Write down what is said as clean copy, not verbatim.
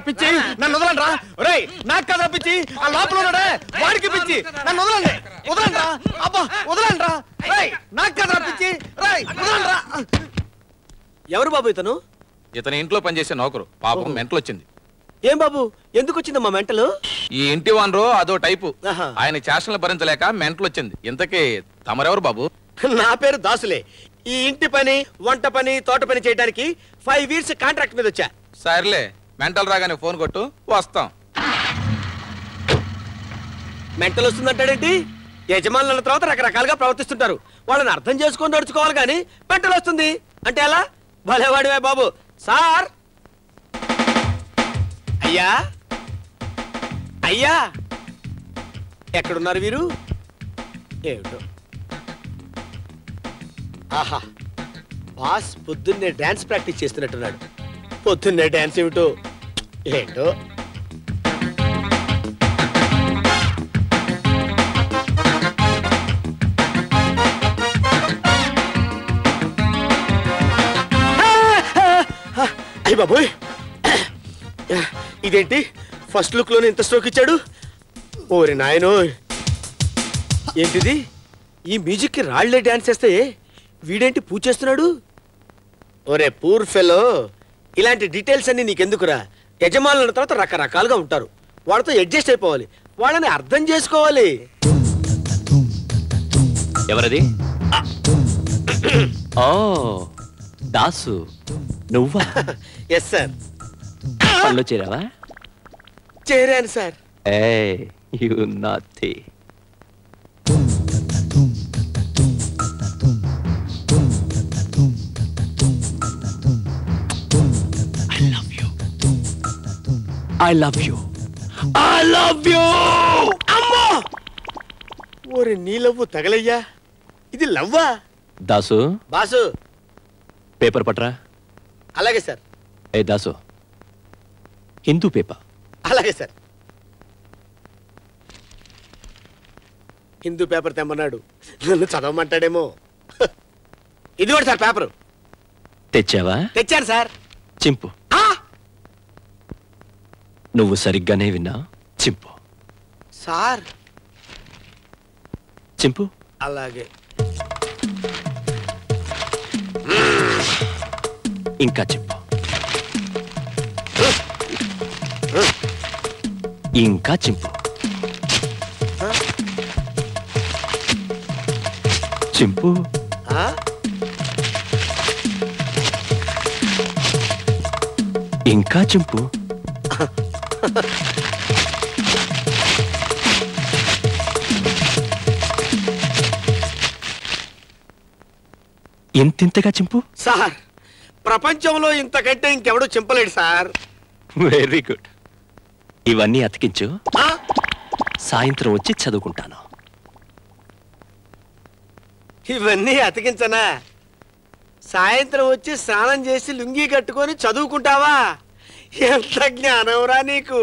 పిచ్చి నన్ను వదలండి రా. ఒరేయ్ నాకు కదా పిచ్చి, ఆ లోపల ఉన్నాడే వాడికి పిచ్చి. నన్ను వదలండి, వదలండి రా. అబ్బా వదలండి రా. నాకు కదా పిచ్చి, వదలండి రా. ఎవరు బాబు ఇతను? ఇతని ఇంట్లో పనిచేసే నౌకరు. పాపం మెంటలు వచ్చింది. ఏం బాబు ఎందుకు వచ్చిందమ్మా మెంటలు? ఈ ఇంటి వానరు అదో టైపు. ఆయన చేష్టలు భరించలేక మెంటలు వచ్చింది. ఇంతకీ తమరెవరు బాబు? నా పేరు దాసులే. ఈ ఇంటి పని, వంట పని, తోట పని చేయడానికి 5 years కాంట్రాక్ట్ మీద వచ్చా. సర్లే, మెంటల్ రాగానే ఫోన్ కొట్టు, వస్తాం. మెంటల్ వస్తుందంటాడేంటి? యజమానుల తర్వాత రకరకాలుగా ప్రవర్తిస్తుంటారు. వాళ్ళని అర్థం చేసుకొని నడుచుకోవాలి కానీ మెంటల్ వస్తుంది అంటే ఎలా? భలేవాడివే బాబు. సార్, అయ్యా అయ్యా, ఎక్కడున్నారు వీరు? ఏమిటో. ఆహా, బాస్ పొద్దున్నే డాన్స్ ప్రాక్టీస్ చేస్తున్నట్టున్నాడు. పొద్దున్నే డాన్స్ ఏమిటో ఏంటో. అయ్య బాబోయ్, ఇదేంటి ఫస్ట్ లుక్ లోనే ఇంత స్ట్రోక్ ఇచ్చాడు? ఓరి నాయనో, ఏంటిది? ఈ మ్యూజిక్ కి రాళ్లే డాన్స్ చేస్తే వీడేంటి పూజ చేస్తున్నాడు? ఒరే పూర్ ఫెలో, ఇలాంటి డీటెయిల్స్ అన్ని నీకెందుకురా? యజమానుల తర్వాత రకరకాలుగా ఉంటారు. వాళ్ళతో అడ్జస్ట్ అయిపోవాలి, వాళ్ళని అర్థం చేసుకోవాలి. ఎవరది? ఓ దాసు, నువ్వా? Yes sir. పనిలో చేరావా? చేరాను sir. You naughty. I love you. I love you. అమ్మో, ఓరి నీ లవ్వు తగలయ్యా. ఇది లవ్వా? దాసు, బాసు. పేపర్ పట్రా. అలాగే సార్. ఏ దాసు, హిందూ పేపర్. అలాగే సార్. హిందూ పేపర్ తెమ్మన్నాడు, నన్ను చదవమంటాడేమో. ఇది కూడా సార్ పేపరు. తెచ్చావా? తెచ్చాను సార్. చింపు. నువ్వు సరిగ్గానే విన్నా. చింపు సార్. చింపు. అలాగే. ఇంకా చింపు. ఇంకా చింపు. చింపు. ఇంకా చింపు. ఇంతింతగా చింపు. సార్, ప్రపంచంలో ఇంతకంటే ఇంకెవడూ చింపలేడు సార్. Very good. ఇవన్నీ అతికించు, సాయంత్రం వచ్చి చదువుకుంటాను. ఇవన్నీ అతికించనా? సాయంత్రం వచ్చి స్నానం చేసి లుంగీ కట్టుకొని చదువుకుంటావా? ఎంత జ్ఞానంరా నీకు.